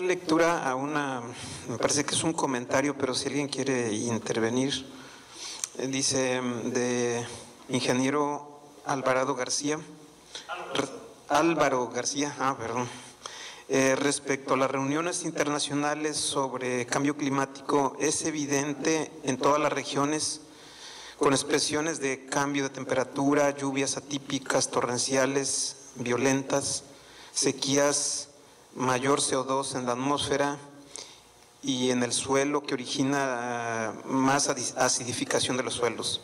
dar lectura a me parece que es un comentario, pero si alguien quiere intervenir, dice de ingeniero Álvaro García, perdón. Respecto a las reuniones internacionales sobre cambio climático, es evidente en todas las regiones con expresiones de cambio de temperatura, lluvias atípicas, torrenciales, violentas, sequías, mayor CO2 en la atmósfera y en el suelo, que origina más acidificación de los suelos.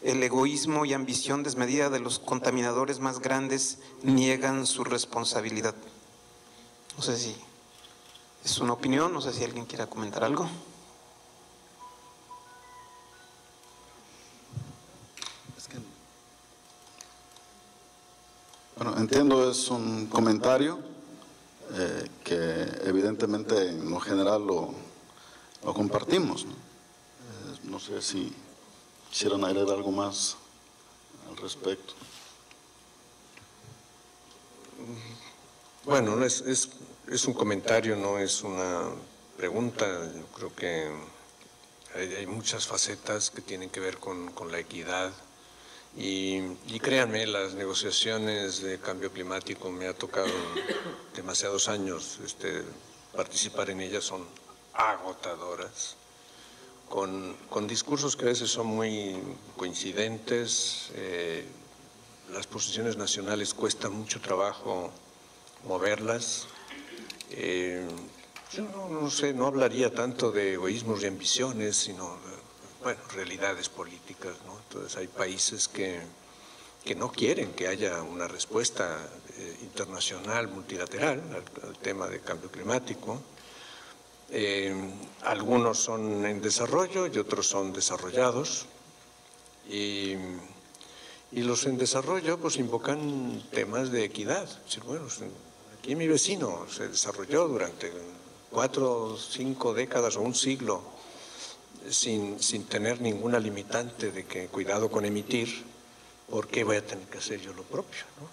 El egoísmo y ambición desmedida de los contaminadores más grandes niegan su responsabilidad. No sé si es una opinión, no sé si alguien quiera comentar algo. Bueno, entiendo, es un comentario que evidentemente en lo general lo compartimos, ¿no? No sé si quisieran agregar algo más al respecto. Bueno, es un comentario, no es una pregunta. Yo creo que hay muchas facetas que tienen que ver con la equidad. Y créanme, las negociaciones de cambio climático, me ha tocado demasiados años participar en ellas, son agotadoras, con discursos que a veces son muy coincidentes. Las posiciones nacionales cuesta mucho trabajo moverlas. Yo no sé, no hablaría tanto de egoísmos y ambiciones, sino bueno, realidades políticas, ¿no? Entonces hay países que no quieren que haya una respuesta internacional, multilateral al tema de cambio climático. Algunos son en desarrollo y otros son desarrollados. Y los en desarrollo pues invocan temas de equidad. Bueno, aquí mi vecino se desarrolló durante 4 o 5 décadas o un siglo sin tener ninguna limitante de que cuidado con emitir, ¿por qué voy a tener que hacer yo lo propio, ¿no?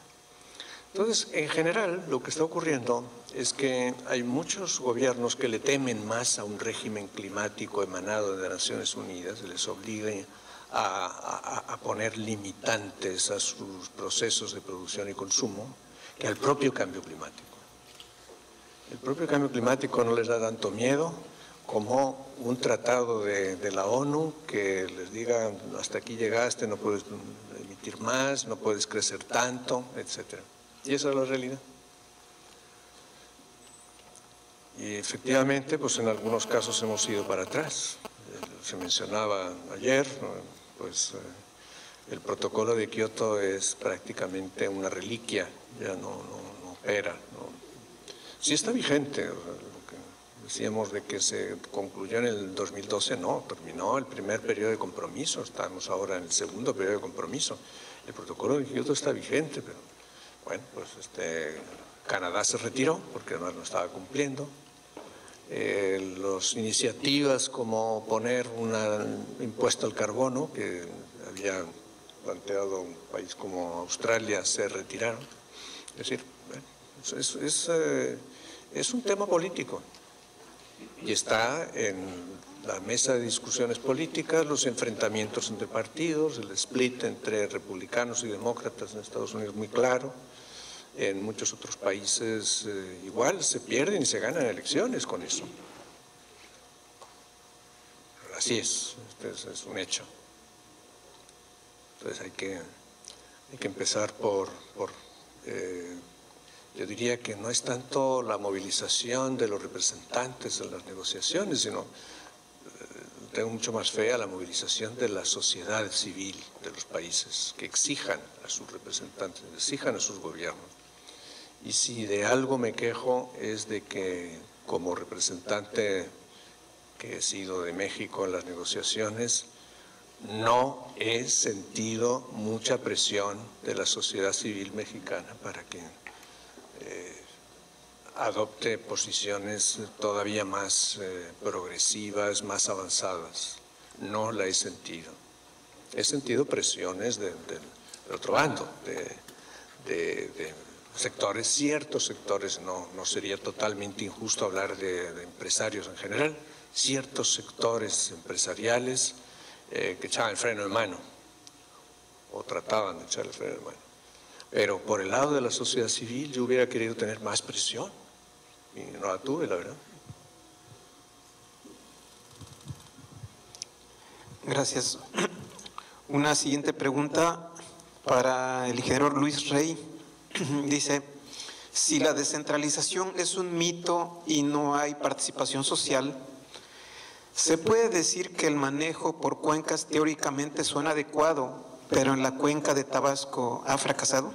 Entonces, en general, lo que está ocurriendo es que hay muchos gobiernos que le temen más a un régimen climático emanado de Naciones Unidas, les obligue a poner limitantes a sus procesos de producción y consumo, que al propio cambio climático. El propio cambio climático no les da tanto miedo como un tratado de la ONU que les diga hasta aquí llegaste, no puedes emitir más, no puedes crecer tanto, etcétera. Y esa es la realidad. Y efectivamente, pues en algunos casos hemos ido para atrás. Se mencionaba ayer, pues el protocolo de Kioto es prácticamente una reliquia, ya no opera. Sí está vigente. Decíamos de que se concluyó en el 2012, no, terminó el primer periodo de compromiso, estamos ahora en el segundo periodo de compromiso. El protocolo de Kioto está vigente, pero bueno, pues Canadá se retiró porque además no estaba cumpliendo. Las iniciativas como poner un impuesto al carbono, que había planteado un país como Australia, se retiraron. Es decir, bueno, es un tema político. Y está en la mesa de discusiones políticas, los enfrentamientos entre partidos, el split entre republicanos y demócratas en Estados Unidos muy claro. En muchos otros países igual se pierden y se ganan elecciones con eso. Así es un hecho. Entonces hay que empezar por yo diría que no es tanto la movilización de los representantes en las negociaciones, sino tengo mucho más fe a la movilización de la sociedad civil de los países, que exijan a sus representantes, exijan a sus gobiernos. Y si de algo me quejo es de que como representante que he sido de México en las negociaciones, no he sentido mucha presión de la sociedad civil mexicana para que adopte posiciones todavía más progresivas, más avanzadas. No la he sentido. He sentido presiones del otro bando, de sectores, ciertos sectores, no sería totalmente injusto hablar de empresarios en general, ciertos sectores empresariales que echaban el freno de mano o trataban de echar el freno de mano. Pero por el lado de la sociedad civil yo hubiera querido tener más presión y no la tuve, la verdad. Gracias. Una siguiente pregunta para el ingeniero Luis Rey. Dice, si la descentralización es un mito y no hay participación social, ¿se puede decir que el manejo por cuencas teóricamente suena adecuado, pero en la cuenca de Tabasco ha fracasado?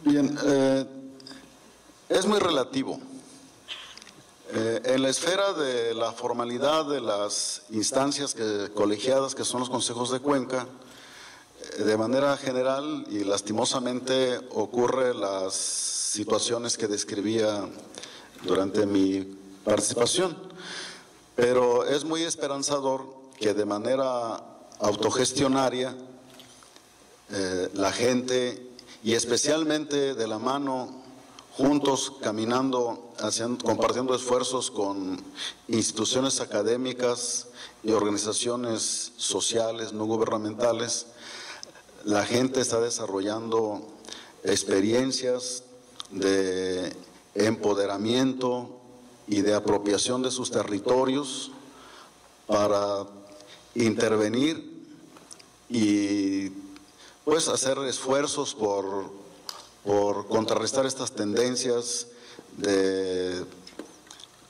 Bien, es muy relativo. En la esfera de la formalidad de las instancias colegiadas que son los consejos de cuenca, de manera general y lastimosamente ocurre las situaciones que describía durante mi participación, pero es muy esperanzador que de manera autogestionaria la gente, y especialmente de la mano, juntos, caminando, compartiendo esfuerzos con instituciones académicas y organizaciones sociales, no gubernamentales, la gente está desarrollando experiencias de empoderamiento y de apropiación de sus territorios para intervenir y pues hacer esfuerzos por contrarrestar estas tendencias de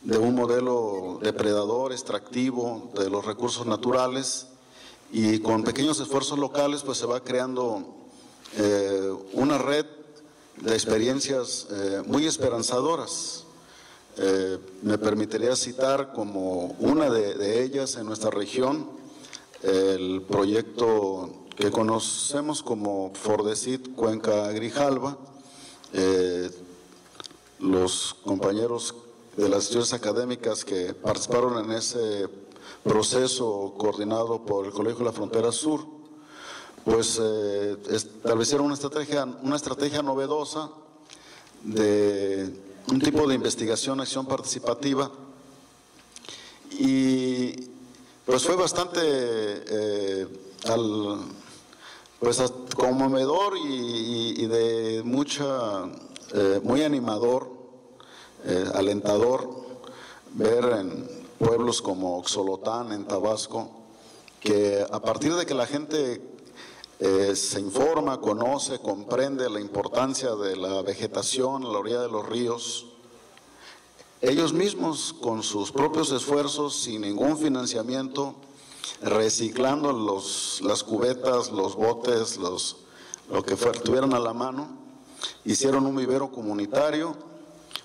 un modelo depredador, extractivo de los recursos naturales, y con pequeños esfuerzos locales pues se va creando una red de experiencias muy esperanzadoras. Me permitiría citar como una de ellas en nuestra región el proyecto que conocemos como Fordesit Cuenca Grijalva. Los compañeros de las instituciones académicas que participaron en ese proceso coordinado por el Colegio de la Frontera Sur, pues establecieron una estrategia novedosa de un tipo de investigación, acción participativa, y pues fue bastante conmovedor y de muy animador, alentador ver en pueblos como Oxolotán, en Tabasco, que a partir de que la gente se informa, conoce, comprende la importancia de la vegetación a la orilla de los ríos, ellos mismos con sus propios esfuerzos, sin ningún financiamiento, reciclando las cubetas, los botes, lo que tuvieran a la mano, hicieron un vivero comunitario,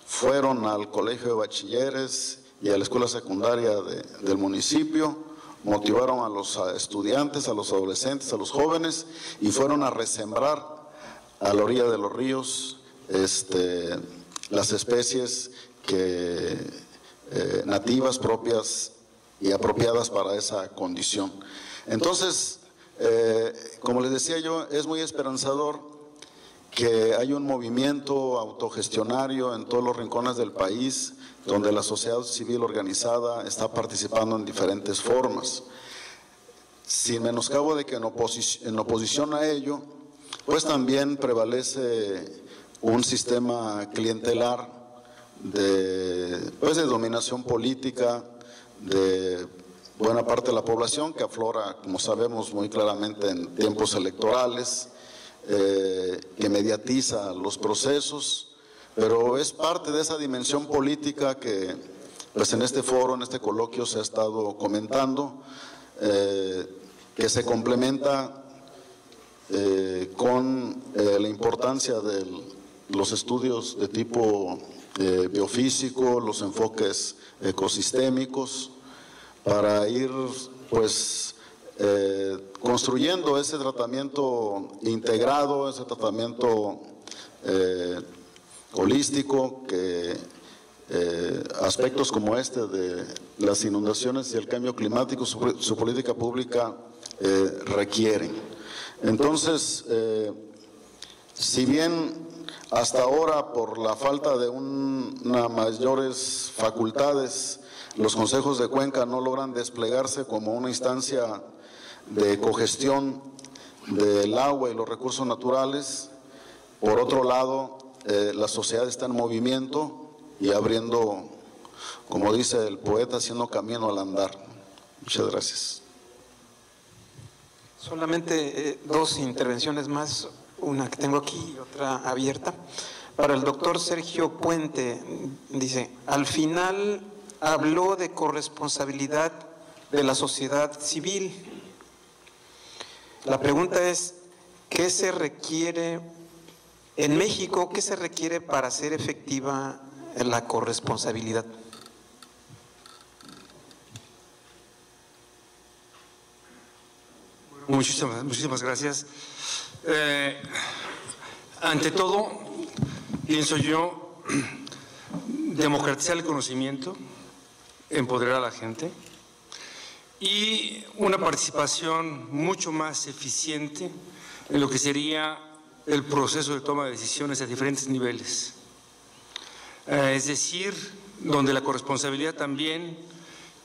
fueron al colegio de bachilleres y a la escuela secundaria del municipio, motivaron a los estudiantes, a los adolescentes, a los jóvenes, y fueron a resembrar a la orilla de los ríos las especies nativas, propias y apropiadas para esa condición. Entonces, como les decía yo, es muy esperanzador que hay un movimiento autogestionario en todos los rincones del país, donde la sociedad civil organizada está participando en diferentes formas. Sin menoscabo de que en oposición a ello, pues también prevalece un sistema clientelar de dominación política de buena parte de la población, que aflora, como sabemos muy claramente, en tiempos electorales, que mediatiza los procesos, pero es parte de esa dimensión política que pues en este foro, en este coloquio se ha estado comentando, que se complementa con la importancia de los estudios de tipo biofísico, los enfoques ecosistémicos, para ir pues construyendo ese tratamiento integrado, ese tratamiento holístico, que aspectos como este de las inundaciones y el cambio climático, su política pública requieren. Entonces, si bien hasta ahora, por la falta de unas mayores facultades, los consejos de cuenca no logran desplegarse como una instancia de cogestión del agua y los recursos naturales, por otro lado, la sociedad está en movimiento y abriendo, como dice el poeta, haciendo camino al andar. Muchas gracias. Solamente dos intervenciones más, una que tengo aquí y otra abierta. Para el doctor Sergio Puente, dice, al final habló de corresponsabilidad de la sociedad civil. La pregunta es, ¿qué se requiere en México, qué se requiere para hacer efectiva la corresponsabilidad? Muchísimas gracias. Ante todo, pienso yo, democratizar el conocimiento, empoderar a la gente y una participación mucho más eficiente en lo que sería el proceso de toma de decisiones a diferentes niveles. Es decir, donde la corresponsabilidad también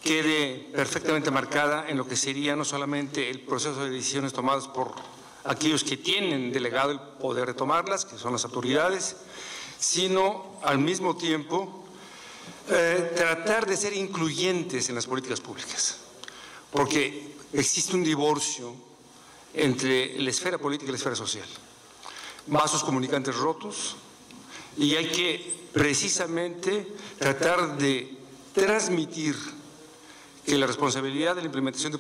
quede perfectamente marcada en lo que sería no solamente el proceso de decisiones tomadas por aquellos que tienen delegado el poder de tomarlas, que son las autoridades, sino al mismo tiempo tratar de ser incluyentes en las políticas públicas, porque existe un divorcio entre la esfera política y la esfera social, vasos comunicantes rotos, y hay que precisamente tratar de transmitir que la responsabilidad de la implementación de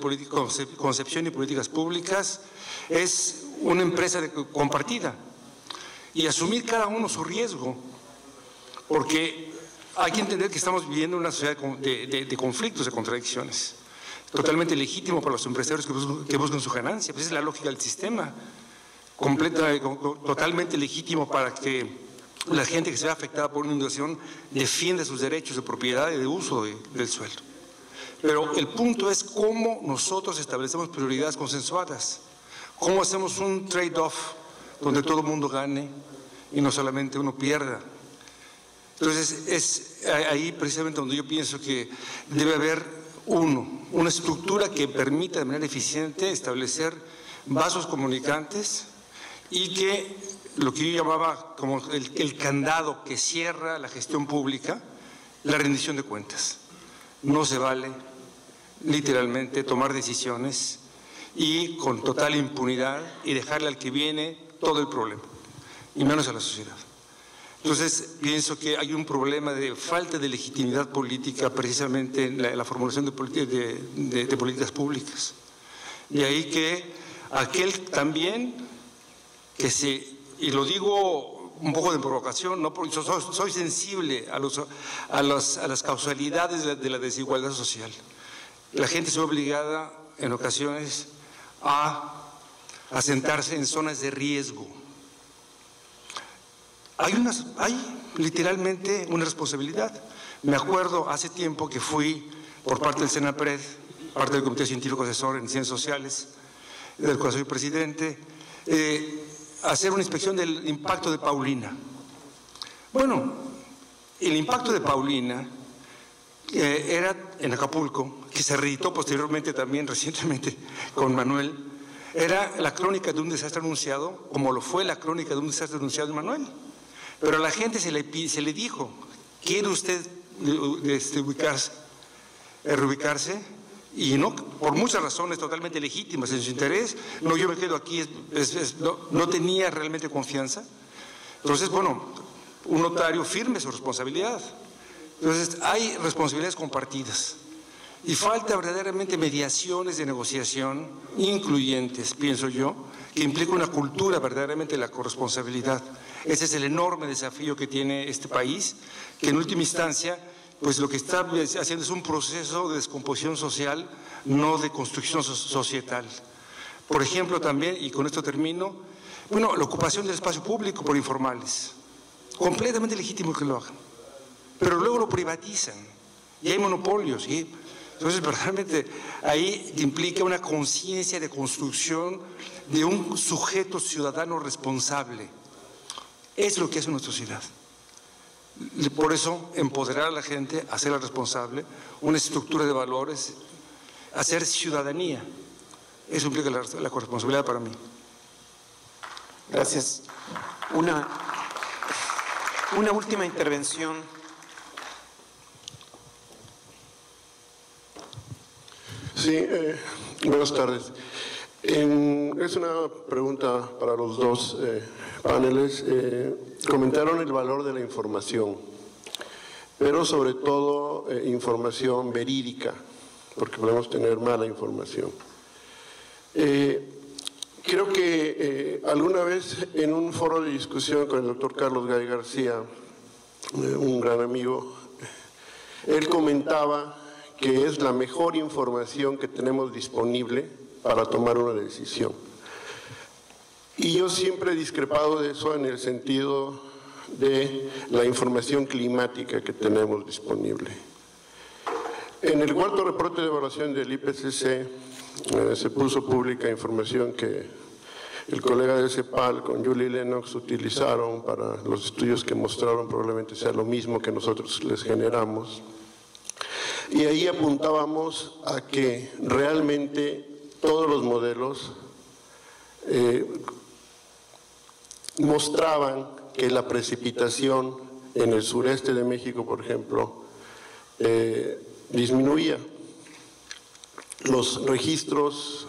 concepción y políticas públicas es una empresa compartida y asumir cada uno su riesgo, porque hay que entender que estamos viviendo una sociedad de conflictos, de contradicciones. Totalmente legítimo para los empresarios que buscan su ganancia, pues esa es la lógica del sistema, totalmente legítimo para que la gente que se ve afectada por una inundación defienda sus derechos de propiedad y de uso del suelo. Pero el punto es cómo nosotros establecemos prioridades consensuadas, cómo hacemos un trade-off donde todo el mundo gane y no solamente uno pierda. Entonces es ahí precisamente donde yo pienso que debe haber una estructura que permita de manera eficiente establecer vasos comunicantes y que lo que yo llamaba como el candado que cierra la gestión pública, la rendición de cuentas. No se vale literalmente tomar decisiones y con total impunidad y dejarle al que viene todo el problema, y menos a la sociedad. Entonces, pienso que hay un problema de falta de legitimidad política precisamente en la formulación de políticas públicas. De ahí que aquel también que y lo digo un poco de provocación, no porque soy sensible a las causalidades de la desigualdad social. La gente se ve obligada en ocasiones a sentarse en zonas de riesgo. Hay literalmente una responsabilidad. Me acuerdo hace tiempo que fui por parte del Senapred, parte del Comité Científico Asesor en Ciencias Sociales, del cual soy presidente, a hacer una inspección del impacto de Paulina. Bueno, el impacto de Paulina era en Acapulco, que se reeditó posteriormente también recientemente con Manuel, era la crónica de un desastre anunciado, como lo fue la crónica de un desastre anunciado de Manuel. Pero a la gente se le dijo, ¿quiere usted reubicarse? Y no, por muchas razones totalmente legítimas en su interés, no, yo me quedo aquí, no tenía realmente confianza. Entonces, bueno, un notario firme su responsabilidad. Entonces, hay responsabilidades compartidas y falta verdaderamente mediaciones de negociación incluyentes, pienso yo, que implica una cultura verdaderamente de la corresponsabilidad. Ese es el enorme desafío que tiene este país, que en última instancia, pues lo que está haciendo es un proceso de descomposición social, no de construcción societal. Por ejemplo, también, y con esto termino, bueno, la ocupación del espacio público por informales. completamente legítimo que lo hagan, pero luego lo privatizan y hay monopolios, ¿sí? Entonces, verdaderamente, ahí implica una conciencia de construcción de un sujeto ciudadano responsable. Es lo que hace nuestra sociedad. Por eso, empoderar a la gente, hacerla responsable, una estructura de valores, hacer ciudadanía. Eso implica la corresponsabilidad para mí. Gracias. Una última intervención. Sí, buenas tardes. Es una pregunta para los dos paneles. Comentaron el valor de la información, pero sobre todo información verídica, porque podemos tener mala información. Creo que alguna vez en un foro de discusión con el doctor Carlos Gay García, un gran amigo, él comentaba que es la mejor información que tenemos disponible para tomar una decisión. Y yo siempre he discrepado de eso en el sentido de la información climática que tenemos disponible. En el cuarto reporte de evaluación del IPCC se puso pública información que el colega de CEPAL con Julie Lennox utilizaron para los estudios que mostraron, probablemente sea lo mismo que nosotros les generamos. Y ahí apuntábamos a que realmente todos los modelos mostraban que la precipitación en el sureste de México, por ejemplo, disminuía. Los registros,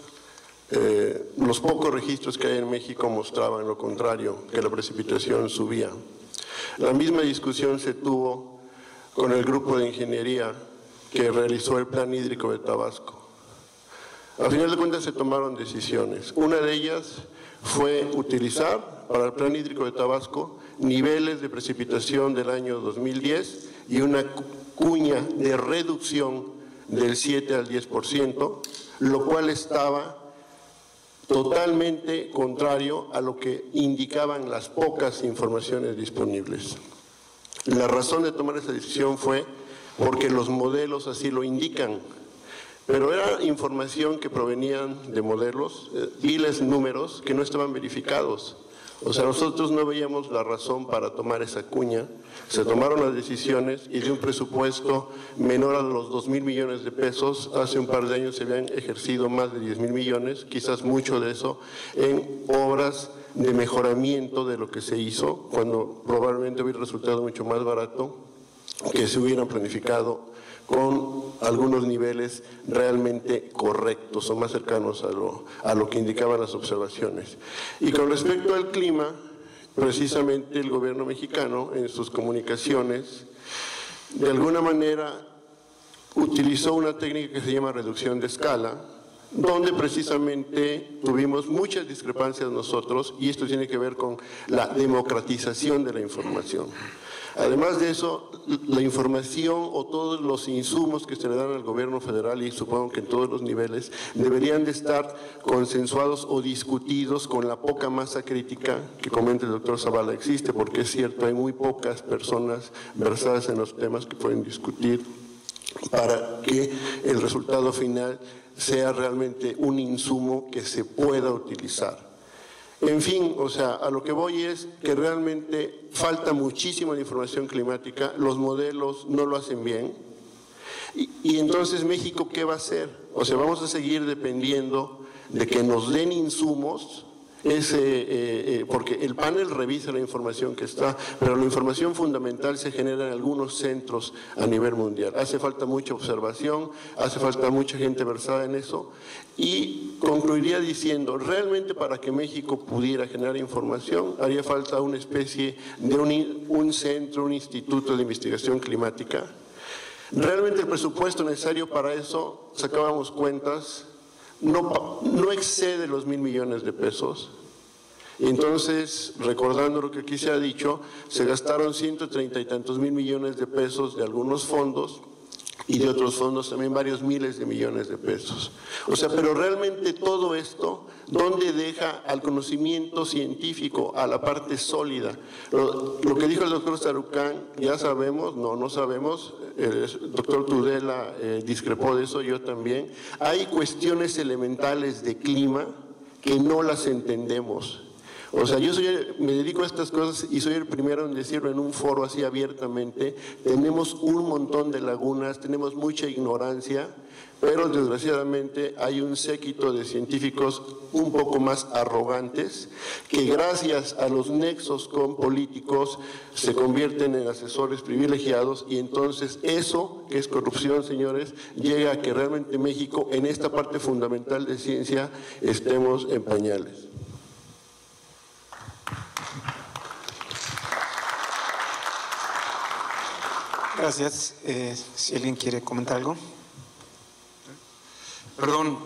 los pocos registros que hay en México mostraban lo contrario, que la precipitación subía. La misma discusión se tuvo con el grupo de ingeniería que realizó el Plan Hídrico de Tabasco. A final de cuentas se tomaron decisiones. Una de ellas fue utilizar para el Plan Hídrico de Tabasco niveles de precipitación del año 2010 y una cuña de reducción del 7 al 10%, lo cual estaba totalmente contrario a lo que indicaban las pocas informaciones disponibles. La razón de tomar esa decisión fue porque los modelos así lo indican, pero era información que provenían de modelos, viles números que no estaban verificados. O sea, nosotros no veíamos la razón para tomar esa cuña. Se tomaron las decisiones y de un presupuesto menor a los 2,000 millones de pesos, hace un par de años se habían ejercido más de 10,000 millones, quizás mucho de eso en obras de mejoramiento de lo que se hizo, cuando probablemente hubiera resultado mucho más barato que se hubieran planificado con algunos niveles realmente correctos o más cercanos a lo que indicaban las observaciones. Y con respecto al clima, precisamente el gobierno mexicano en sus comunicaciones, de alguna manera utilizó una técnica que se llama reducción de escala, donde precisamente tuvimos muchas discrepancias nosotros, y esto tiene que ver con la democratización de la información. Además de eso, la información o todos los insumos que se le dan al gobierno federal, y supongo que en todos los niveles, deberían de estar consensuados o discutidos con la poca masa crítica que comenta el doctor Zavala existe, porque es cierto, hay muy pocas personas versadas en los temas que pueden discutir para que el resultado final sea realmente un insumo que se pueda utilizar. En fin, o sea, a lo que voy es que realmente falta muchísima información climática, los modelos no lo hacen bien, y entonces México, ¿qué va a hacer? O sea, vamos a seguir dependiendo de que nos den insumos, porque el panel revisa la información que está, pero la información fundamental se genera en algunos centros a nivel mundial. Hace falta mucha observación, hace falta mucha gente versada en eso, y concluiría diciendo, realmente para que México pudiera generar información, haría falta una especie de un centro, un instituto de investigación climática. Realmente el presupuesto necesario para eso, sacábamos cuentas, no excede los 1,000 millones de pesos. Entonces, recordando lo que aquí se ha dicho, se gastaron 130 y tantos mil millones de pesos de algunos fondos y de otros fondos también varios miles de millones de pesos. O sea, pero realmente todo esto, ¿dónde deja al conocimiento científico, a la parte sólida? Lo que dijo el doctor Sarucán, ya sabemos, no sabemos, el doctor Tudela discrepó de eso, yo también. Hay cuestiones elementales de clima que no las entendemos. O sea, yo me dedico a estas cosas y soy el primero en decirlo en un foro así abiertamente. Tenemos un montón de lagunas, tenemos mucha ignorancia, pero desgraciadamente hay un séquito de científicos un poco más arrogantes que gracias a los nexos con políticos se convierten en asesores privilegiados, y entonces eso, que es corrupción, señores, llega a que realmente México en esta parte fundamental de ciencia estemos en pañales. Gracias. Si alguien quiere comentar algo. Perdón,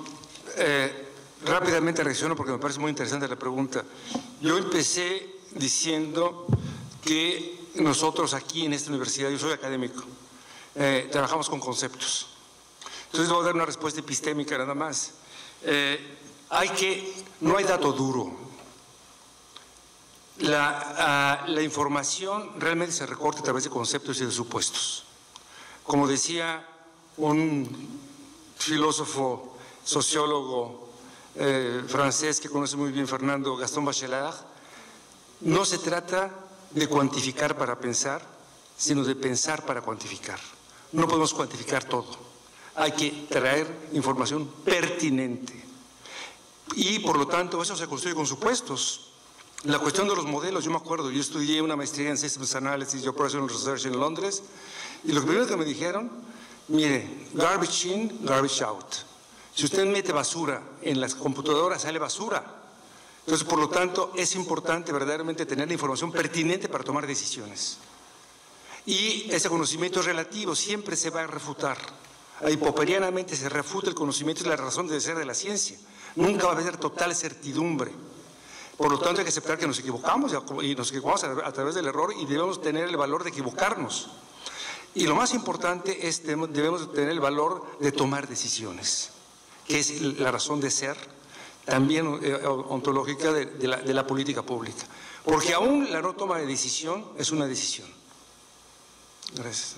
rápidamente reacciono porque me parece muy interesante la pregunta. Yo empecé diciendo que nosotros aquí en esta universidad, yo soy académico, trabajamos con conceptos. Entonces voy a dar una respuesta epistémica nada más. No hay dato duro. La información realmente se recorta a través de conceptos y de supuestos. Como decía un filósofo, sociólogo francés que conoce muy bien Fernando, Gaston Bachelard, no se trata de cuantificar para pensar, sino de pensar para cuantificar. No podemos cuantificar todo. Hay que traer información pertinente. Y por lo tanto eso se construye con supuestos. La cuestión de los modelos, yo me acuerdo, yo estudié una maestría en Systems Analysis y Operational Research en Londres, y lo primero que me dijeron, mire, garbage in, garbage out. Si usted mete basura en las computadoras, sale basura. Entonces, por lo tanto, es importante verdaderamente tener la información pertinente para tomar decisiones. Y ese conocimiento es relativo, siempre se va a refutar. Hipopperianamente se refuta el conocimiento, es la razón de ser de la ciencia. Nunca va a haber total certidumbre. Por lo tanto, hay que aceptar que nos equivocamos y nos equivocamos a través del error, y debemos tener el valor de equivocarnos. Y lo más importante es que debemos tener el valor de tomar decisiones, que es la razón de ser también ontológica de la política pública. Porque aún la no toma de decisión es una decisión. Gracias.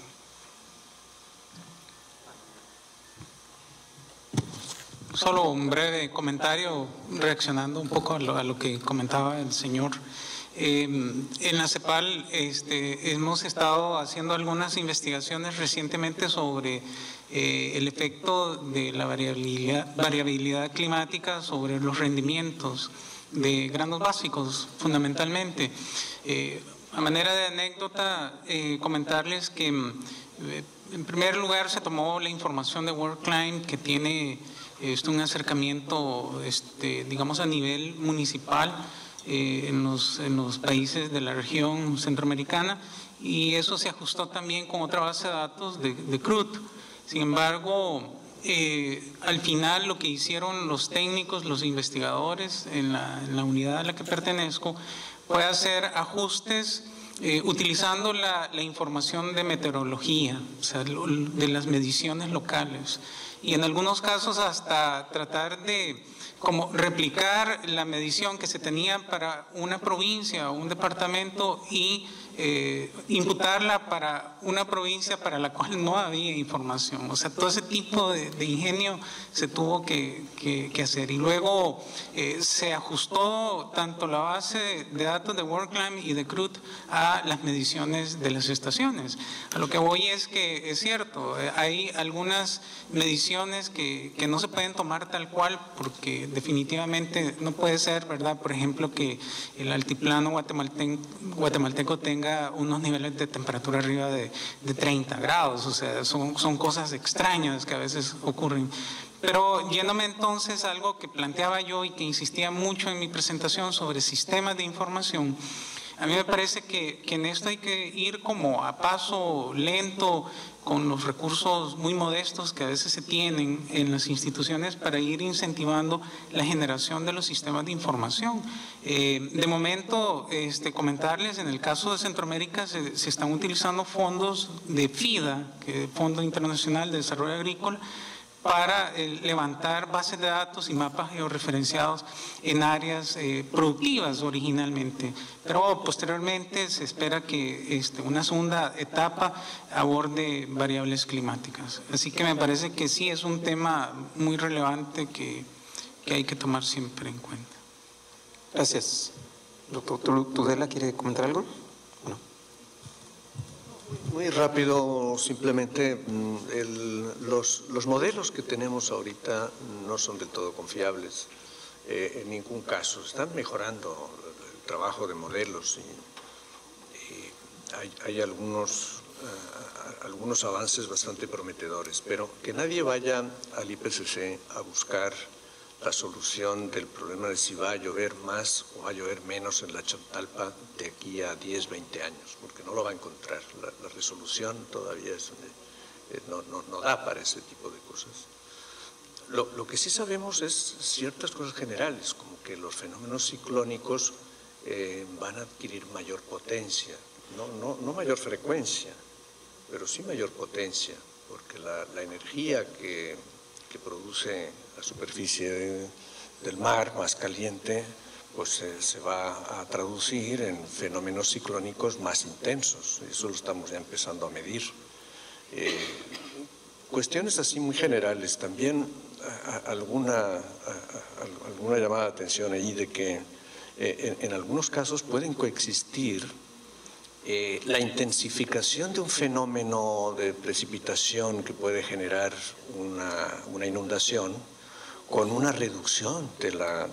Solo un breve comentario reaccionando un poco a lo que comentaba el señor. En la CEPAL hemos estado haciendo algunas investigaciones recientemente sobre el efecto de la variabilidad climática sobre los rendimientos de granos básicos, fundamentalmente. A manera de anécdota, comentarles que en primer lugar se tomó la información de WorldClimate, que tiene un acercamiento, digamos, a nivel municipal en los países de la región centroamericana, y eso se ajustó también con otra base de datos de CRUD. Sin embargo, al final lo que hicieron los técnicos, los investigadores en la unidad a la que pertenezco, fue hacer ajustes utilizando la información de meteorología, o sea, de las mediciones locales, y en algunos casos hasta tratar de como replicar la medición que se tenía para una provincia o un departamento y imputarla para una provincia para la cual no había información. O sea, todo ese tipo de ingenio se tuvo que hacer. Y luego se ajustó tanto la base de datos de WorldClimate y de CRUD a las mediciones de las estaciones. A lo que voy es que es cierto, hay algunas mediciones que no se pueden tomar tal cual, porque definitivamente no puede ser, ¿verdad? Por ejemplo, que el altiplano guatemalteco tenga unos niveles de temperatura arriba de 30 grados, o sea, son cosas extrañas que a veces ocurren. Pero yéndome entonces a algo que planteaba yo y que insistía mucho en mi presentación sobre sistemas de información, A mí me parece que en esto hay que ir como a paso lento, con los recursos muy modestos que a veces se tienen en las instituciones para ir incentivando la generación de los sistemas de información. De momento, comentarles, en el caso de Centroamérica se están utilizando fondos de FIDA, que es Fondo Internacional de Desarrollo Agrícola, para levantar bases de datos y mapas georreferenciados en áreas productivas originalmente. Pero posteriormente se espera que una segunda etapa aborde variables climáticas. Así que me parece que sí es un tema muy relevante que hay que tomar siempre en cuenta. Gracias. Doctor Tudela, ¿quiere comentar algo? No. Muy rápido, simplemente los modelos que tenemos ahorita no son del todo confiables en ningún caso. Están mejorando el trabajo de modelos y hay algunos avances bastante prometedores, pero que nadie vaya al IPCC a buscar la solución del problema de si va a llover más o va a llover menos en la Chontalpa de aquí a 10, 20 años, porque no lo va a encontrar. La resolución todavía no da para ese tipo de cosas. Lo que sí sabemos es ciertas cosas generales, como que los fenómenos ciclónicos van a adquirir mayor potencia, no mayor frecuencia, pero sí mayor potencia, porque la energía que produce la superficie del mar más caliente, pues se va a traducir en fenómenos ciclónicos más intensos. Eso lo estamos ya empezando a medir. Cuestiones así muy generales. También alguna llamada de atención allí de que en algunos casos pueden coexistir la intensificación de un fenómeno de precipitación que puede generar una inundación con una reducción de la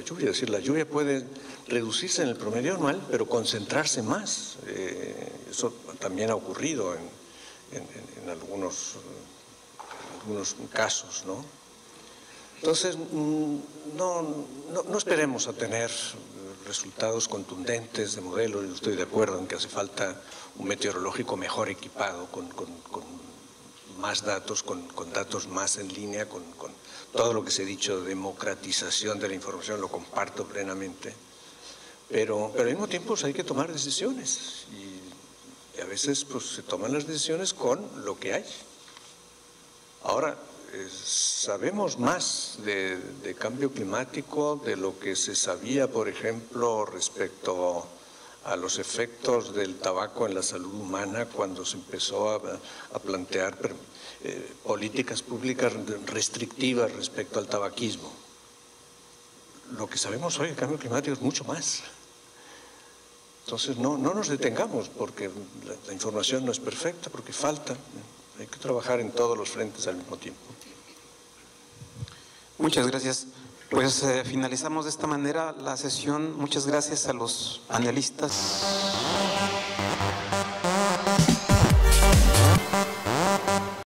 lluvia. Es decir, la lluvia puede reducirse en el promedio anual, pero concentrarse más. Eso también ha ocurrido en algunos casos, ¿no? Entonces, no esperemos a tener resultados contundentes de modelo. Yo estoy de acuerdo en que hace falta un meteorológico mejor equipado, con más datos, con datos más en línea, con todo lo que se ha dicho, democratización de la información, lo comparto plenamente. Pero al mismo tiempo hay que tomar decisiones y a veces pues, se toman las decisiones con lo que hay. Ahora, sabemos más de cambio climático de lo que se sabía, por ejemplo, respecto a los efectos del tabaco en la salud humana cuando se empezó a plantear políticas públicas restrictivas respecto al tabaquismo. Lo que sabemos hoy del cambio climático es mucho más. Entonces no nos detengamos porque la información no es perfecta, porque falta. Hay que trabajar en todos los frentes al mismo tiempo. Muchas gracias. Pues finalizamos de esta manera la sesión. Muchas gracias a los panelistas.